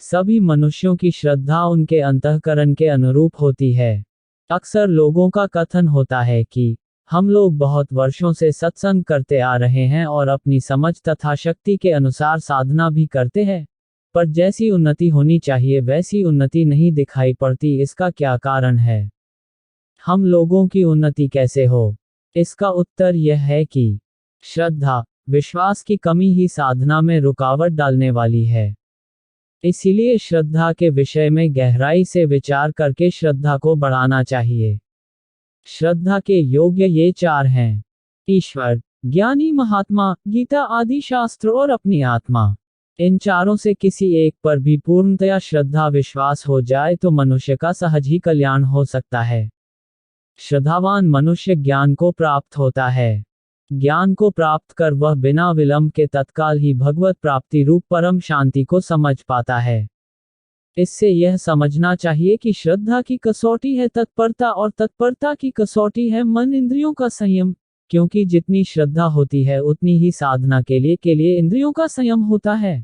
सभी मनुष्यों की श्रद्धा उनके अंतःकरण के अनुरूप होती है। अक्सर लोगों का कथन होता है कि हम लोग बहुत वर्षों से सत्संग करते आ रहे हैं और अपनी समझ तथा शक्ति के अनुसार साधना भी करते हैं, पर जैसी उन्नति होनी चाहिए वैसी उन्नति नहीं दिखाई पड़ती। इसका क्या कारण है? हम लोगों की उन्नति कैसे हो? इसका उत्तर यह है कि श्रद्धा, विश्वास की कमी ही साधना में रुकावट डालने वाली है। इसीलिए श्रद्धा के विषय में गहराई से विचार करके श्रद्धा को बढ़ाना चाहिए। श्रद्धा के योग्य ये 4 हैं: ईश्वर, ज्ञानी महात्मा, गीता आदि शास्त्र और अपनी आत्मा। इन चारों से किसी एक पर भी पूर्णतया श्रद्धा विश्वास हो जाए तो मनुष्य का सहज ही कल्याण हो सकता है। श्रद्धावान मनुष्य ज्ञान को प्राप्त होता है। ज्ञान को प्राप्त कर वह बिना विलंब के तत्काल ही भगवत प्राप्ति रूप परम शांति को समझ पाता है। इससे यह समझना चाहिए कि श्रद्धा की कसौटी है तत्परता और तत्परता की कसौटी है मन इंद्रियों का संयम, क्योंकि जितनी श्रद्धा होती है उतनी ही साधना के लिए इंद्रियों का संयम होता है।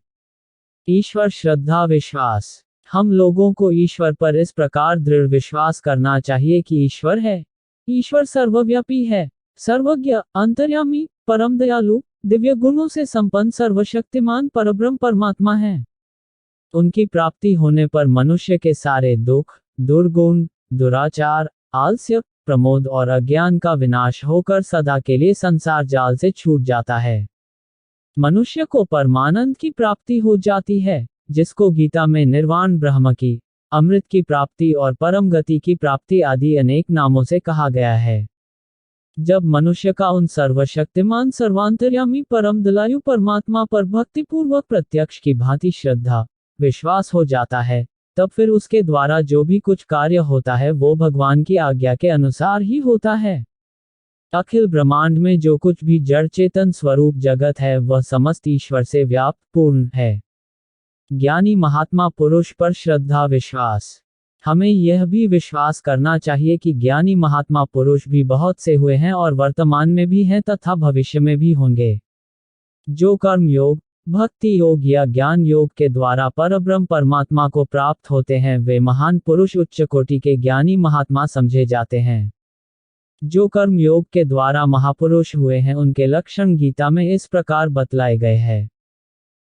ईश्वर, श्रद्धा, विश्वास। हम लोगों को ईश्वर पर इस प्रकार दृढ़ विश्वास करना चाहिए कि ईश्वर है। ईश्वर सर्वव्यापी है, सर्वज्ञ, अंतर्यामी, परम दयालु, दिव्य गुणों से संपन्न सर्वशक्तिमान परब्रह्म परमात्मा है। उनकी प्राप्ति होने पर मनुष्य के सारे दुख, दुर्गुण, दुराचार, आलस्य, प्रमोद और अज्ञान का विनाश होकर सदा के लिए संसार जाल से छूट जाता है। मनुष्य को परमानंद की प्राप्ति हो जाती है, जिसको गीता में निर्वाण ब्रह्म की, अमृत की प्राप्ति और परम गति की प्राप्ति आदि अनेक नामों से कहा गया है। जब मनुष्य का उन सर्वशक्तिमान सर्वांतर्यामी परम दयालु परमात्मा पर भक्तिपूर्वक प्रत्यक्ष की भांति श्रद्धा, विश्वास हो जाता है, तब फिर उसके द्वारा जो भी कुछ कार्य होता है वो भगवान की आज्ञा के अनुसार ही होता है। अखिल ब्रह्मांड में जो कुछ भी जड़ चेतन स्वरूप जगत है वह समस्त ईश्वर से व्याप्त पूर्ण है। ज्ञानी महात्मा पुरुष पर श्रद्धा विश्वास। हमें यह भी विश्वास करना चाहिए कि ज्ञानी महात्मा पुरुष भी बहुत से हुए हैं और वर्तमान में भी हैं तथा भविष्य में भी होंगे। जो कर्म योग, भक्ति योग या ज्ञान योग के द्वारा परब्रह्म परमात्मा को प्राप्त होते हैं वे महान पुरुष उच्च कोटि के ज्ञानी महात्मा समझे जाते हैं। जो कर्म योग के द्वारा महापुरुष हुए हैं उनके लक्षण गीता में इस प्रकार बतलाए गए हैं।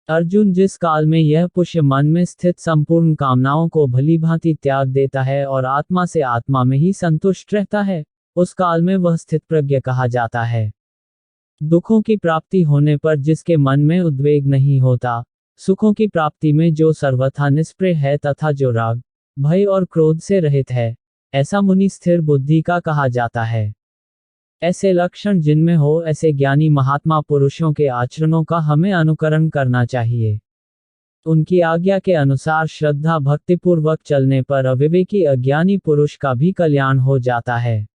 अर्जुन, जिस काल में यह पुष्य मन में स्थित संपूर्ण कामनाओं को भली भांति त्याग देता है और आत्मा से आत्मा में ही संतुष्ट रहता है, उस काल में वह स्थित प्रज्ञ कहा जाता है। दुखों की प्राप्ति होने पर जिसके मन में उद्वेग नहीं होता, सुखों की प्राप्ति में जो सर्वथा निष्प्रिय है तथा जो राग, भय और क्रोध से रहित है, ऐसा मुनि स्थिर बुद्धि का कहा जाता है। ऐसे लक्षण जिनमें हो ऐसे ज्ञानी महात्मा पुरुषों के आचरणों का हमें अनुकरण करना चाहिए। उनकी आज्ञा के अनुसार श्रद्धा भक्तिपूर्वक चलने पर अविवेकी अज्ञानी पुरुष का भी कल्याण हो जाता है।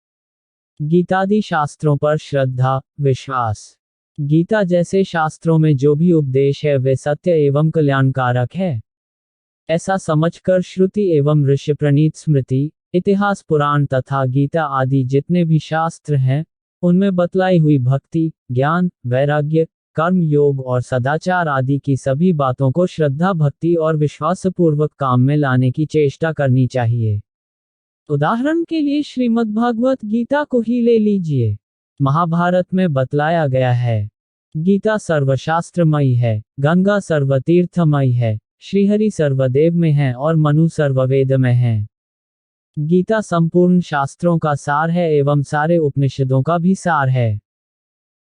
गीतादि शास्त्रों पर श्रद्धा, विश्वास। गीता जैसे शास्त्रों में जो भी उपदेश है वे सत्य एवं कल्याणकारक है, ऐसा समझकर श्रुति एवं ऋषि प्रणीत स्मृति, इतिहास, पुराण तथा गीता आदि जितने भी शास्त्र हैं उनमें बतलाई हुई भक्ति, ज्ञान, वैराग्य, कर्म योग और सदाचार आदि की सभी बातों को श्रद्धा, भक्ति और विश्वासपूर्वक काम में लाने की चेष्टा करनी चाहिए। उदाहरण के लिए श्रीमद्भागवत गीता को ही ले लीजिए। महाभारत में बतलाया गया है, गीता सर्वशास्त्रमयी है, गंगा सर्वतीर्थमयी है, श्रीहरि सर्वदेव में है और मनु सर्ववेद में है। गीता संपूर्ण शास्त्रों का सार है एवं सारे उपनिषदों का भी सार है।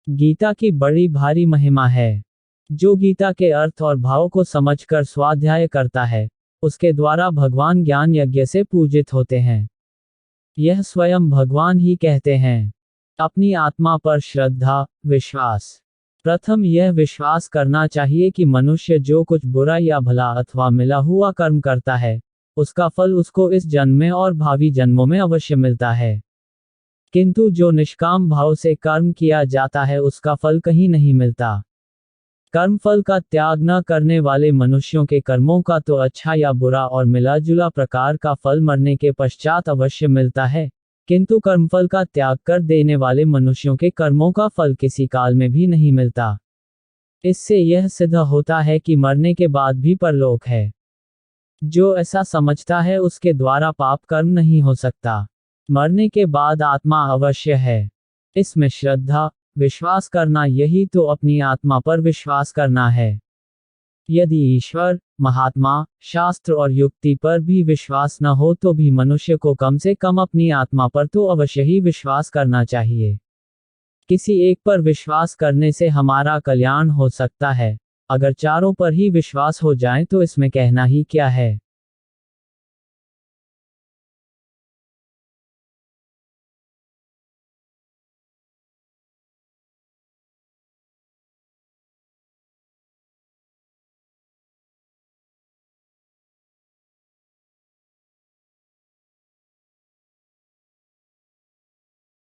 गीता की बड़ी भारी महिमा है। जो गीता के अर्थ और भाव को समझकर स्वाध्याय करता है, उसके द्वारा भगवान ज्ञान यज्ञ से पूजित होते हैं। यह स्वयं भगवान ही कहते हैं। अपनी आत्मा पर श्रद्धा, विश्वास। प्रथम यह विश्वास करना चाहिए कि मनुष्य जो कुछ बुरा या भला अथवा मिला हुआ कर्म करता है, उसका फल उसको इस जन्म में और भावी जन्मों में अवश्य मिलता है। किंतु जो निष्काम भाव से कर्म किया जाता है उसका फल कहीं नहीं मिलता। कर्म फल का त्याग न करने वाले मनुष्यों के कर्मों का तो अच्छा या बुरा और मिला जुला प्रकार का फल मरने के पश्चात अवश्य मिलता है, किंतु कर्मफल का त्याग कर देने वाले मनुष्यों के कर्मों का फल किसी काल में भी नहीं मिलता। इससे यह सिद्ध होता है कि मरने के बाद भी परलोक है। जो ऐसा समझता है उसके द्वारा पाप कर्म नहीं हो सकता। मरने के बाद आत्मा अवश्य है। इसमें श्रद्धा, विश्वास करना, यही तो अपनी आत्मा पर विश्वास करना है। यदि ईश्वर, महात्मा, शास्त्र और युक्ति पर भी विश्वास न हो तो भी मनुष्य को कम से कम अपनी आत्मा पर तो अवश्य ही विश्वास करना चाहिए। किसी एक पर विश्वास करने से हमारा कल्याण हो सकता है, अगर चारों पर ही विश्वास हो जाए तो इसमें कहना ही क्या है।